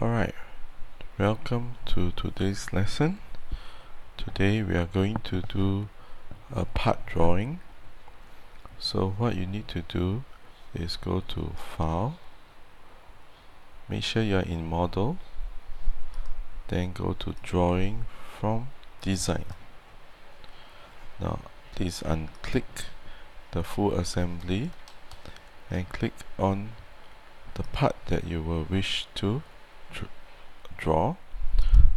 Alright, welcome to today's lesson. Today we are going to do a part drawing. So what you need to do is go to File, make sure you are in Model, then go to Drawing from Design. Now please unclick the full assembly and click on the part that you will wish to draw.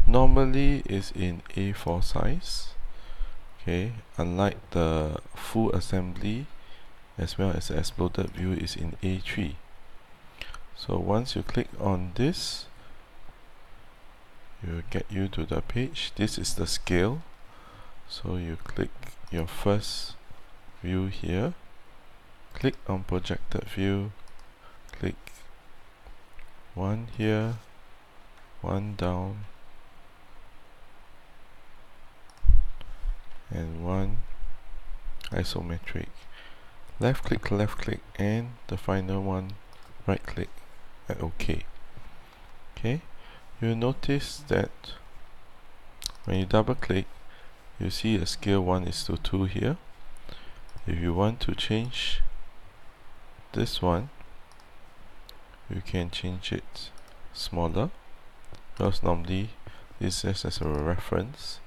Normally is in A4 size, okay, unlike the full assembly as well as the exploded view is in A3. So once you click on this, it will get you to the page. This is the scale, so you click your first view here, click on projected view, click one here, one down, and one isometric. Left click, and the final one, right click and OK. Okay, you'll notice that when you double click, you see a scale 1:2 here. If you want to change this one, you can change it smaller, because normally this is as a reference.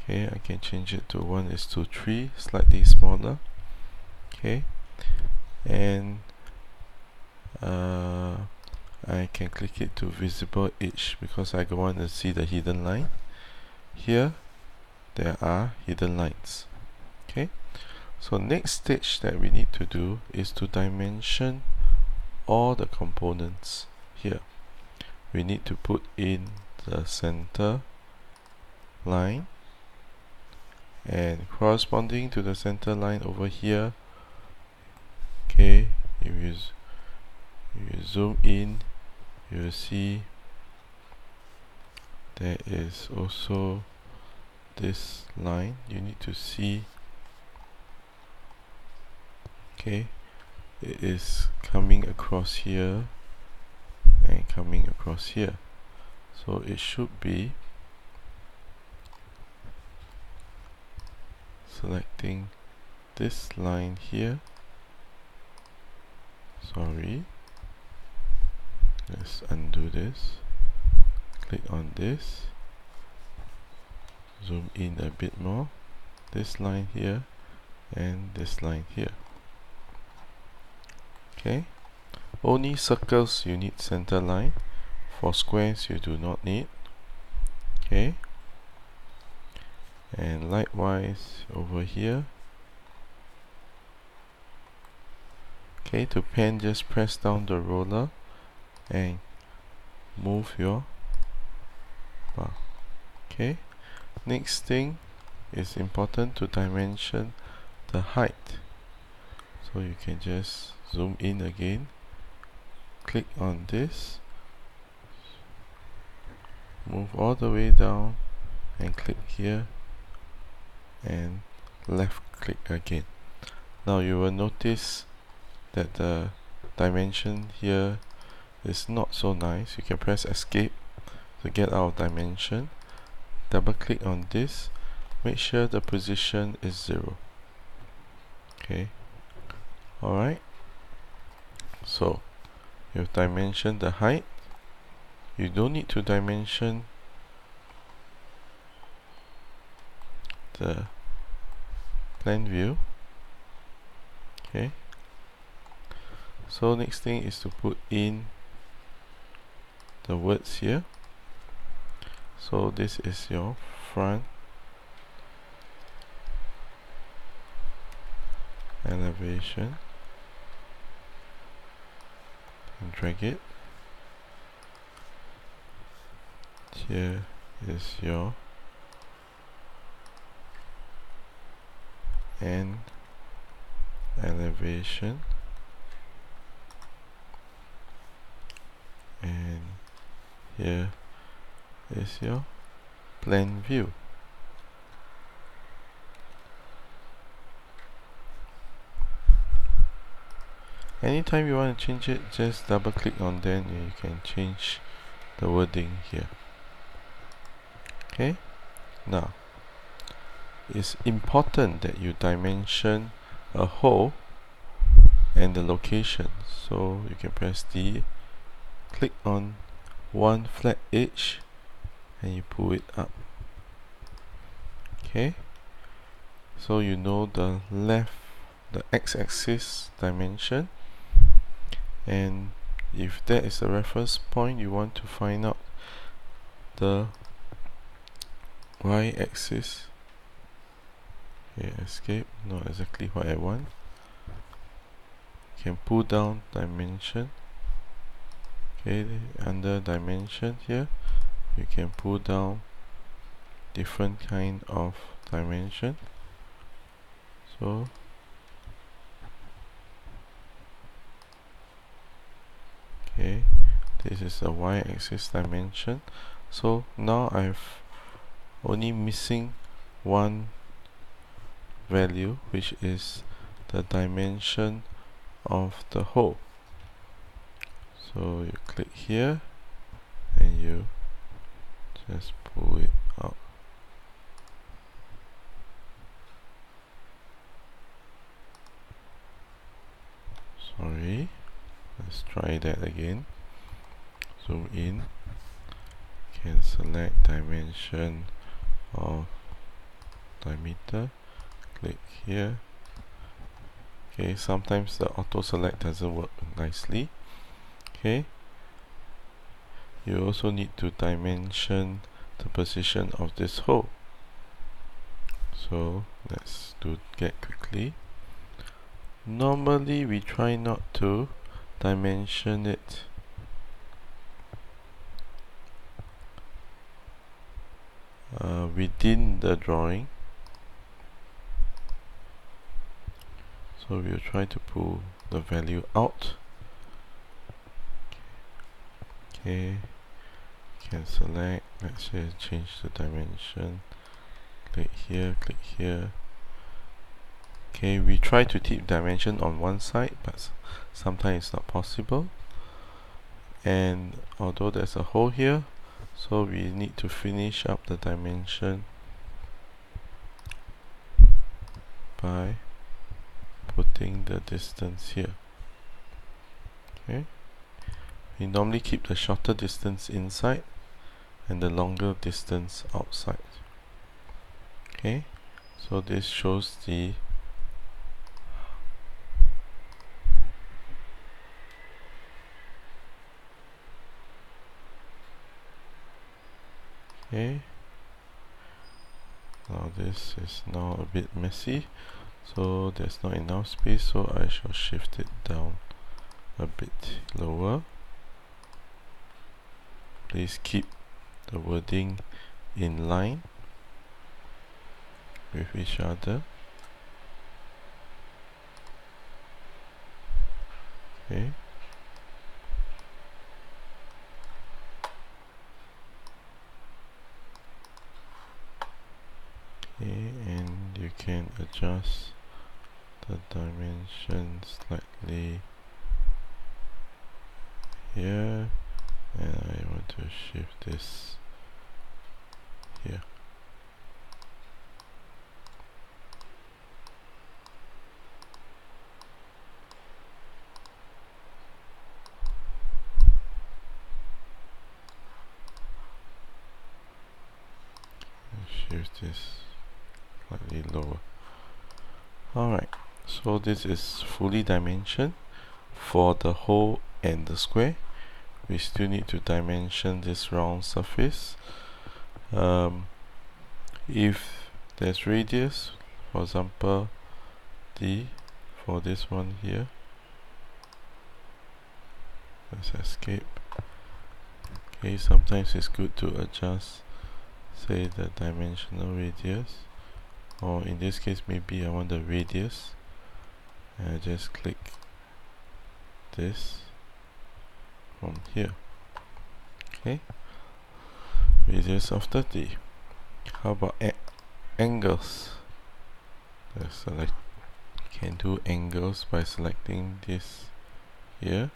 Okay, I can change it to 1:3, slightly smaller. Okay, and I can click it to visible edge because I don't want to see the hidden line. Here there are hidden lines. Okay, so next stage that we need to do is to dimension all the components. Here we need to put in the center line, and corresponding to the center line over here, okay, if you zoom in, you will see there is also this line you need to see. Okay, it is coming across here and coming across here, so it should be selecting this line here. Sorry, let's undo this. Click on this, zoom in a bit more, this line here and this line here. Okay, only circles you need center line, for squares you do not need. Okay, and likewise over here. Okay, to pen, just press down the roller and move your bar. Okay, next thing is important to dimension the height. So you can just zoom in again, click on this, move all the way down and click here and left click again. Now you will notice that the dimension here is not so nice. You can press escape to get out of dimension, double click on this, make sure the position is 0. Okay, alright, so you've dimensioned the height. You don't need to dimension the plan view. Okay, so next thing is to put in the words here. So this is your front elevation, and drag it. Here is your end elevation, and here is your plan view. Anytime you want to change it, just double click on them and you can change the wording here. Okay, now it's important that you dimension a hole and the location. So you can press D, click on one flat edge, and you pull it up. Okay, so you know the x-axis dimension, and if that is the reference point, you want to find out the y-axis. Okay, escape, not exactly what I want. You can pull down dimension. Okay, under dimension here, you can pull down different kind of dimension. So okay, this is the y-axis dimension. So now I've only missing one value, which is the dimension of the hole. So you click here and you just pull it out. Sorry, let's try that again. Zoom in, can select dimension of diameter, click here. Okay, sometimes the auto select doesn't work nicely. Okay, you also need to dimension the position of this hole. So let's do that quickly. Normally we try not to dimension it within the drawing. So we'll try to pull the value out. Okay, can select, let's say change the dimension, click here. Okay, we try to keep dimension on one side, but sometimes it's not possible. And although there's a hole here, so we need to finish up the dimension by putting the distance here. Okay, we normally keep the shorter distance inside and the longer distance outside. Okay, so this shows the okay. Now this is now a bit messy, so there's not enough space, so I shall shift it down a bit lower. Please keep the wording in line with each other. Okay. Okay, and you can adjust the dimension slightly here, and I want to shift this here. Shift this slightly lower. Alright, so this is fully dimensioned for the hole and the square. We still need to dimension this round surface. If there's radius, for example D for this one here, let's escape. Okay, sometimes it's good to adjust, say, the dimensional radius, or in this case maybe I want the radius, and I just click this from here. Okay, radius of 30. How about angles? Let's select, can do angles by selecting this here,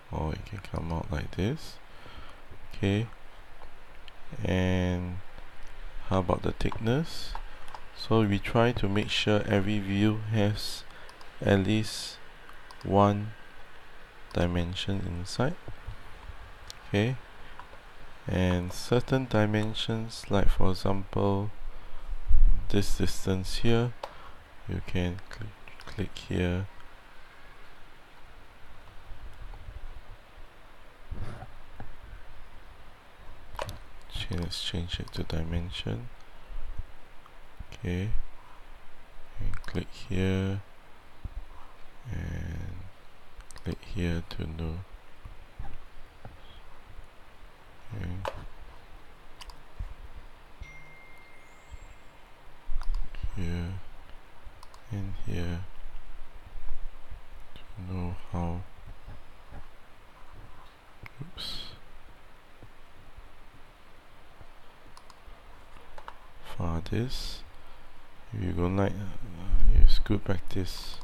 or it can come out like this. Okay, and how about the thickness? So we try to make sure every view has at least one dimension inside. Okay, and certain dimensions, like for example this distance here, you can click here, let's change it to dimension. Okay, and click here and click here to know. Okay. Here and here to know how far this. If you don't like, it's good practice.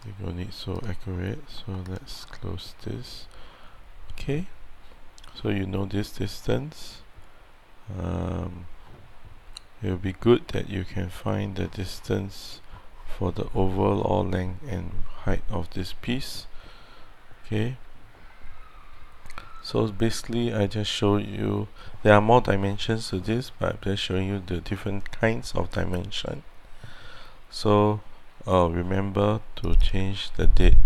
You don't need so accurate, so let's close this. Okay, so you know this distance. It will be good that you can find the distance for the overall length and height of this piece. Okay, so basically I just showed you, there are more dimensions to this, but I'm just showing you the different kinds of dimension. So remember to change the date,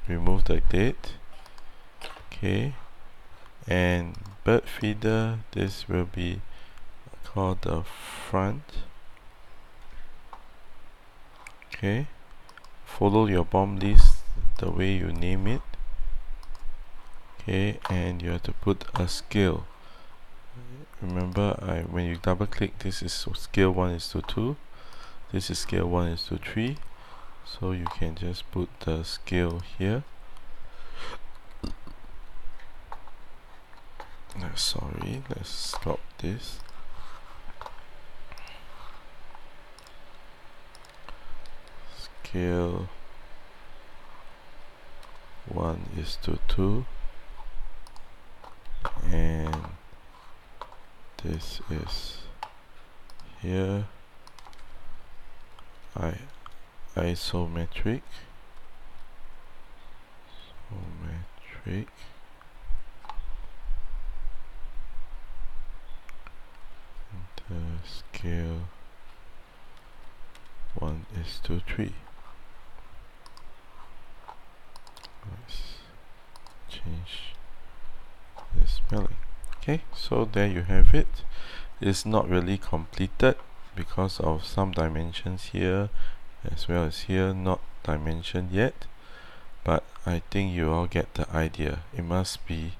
remove the date. Okay, and bird feeder, this will be called the front. Okay, follow your BOM list the way you name it. Okay, and you have to put a scale. Remember, when you double click, this is scale 1:2, this is scale 1:3, so you can just put the scale here. Sorry, let's stop this. Scale 1:2, and this is here, isometric. The scale 1:3. Let's change the spelling. Okay, so there you have it. It's not really completed because of some dimensions here as well as here not dimensioned yet, but I think you all get the idea. It must be,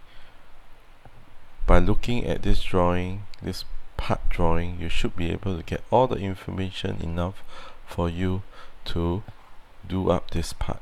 by looking at this drawing, this part drawing, you should be able to get all the information enough for you to do up this part.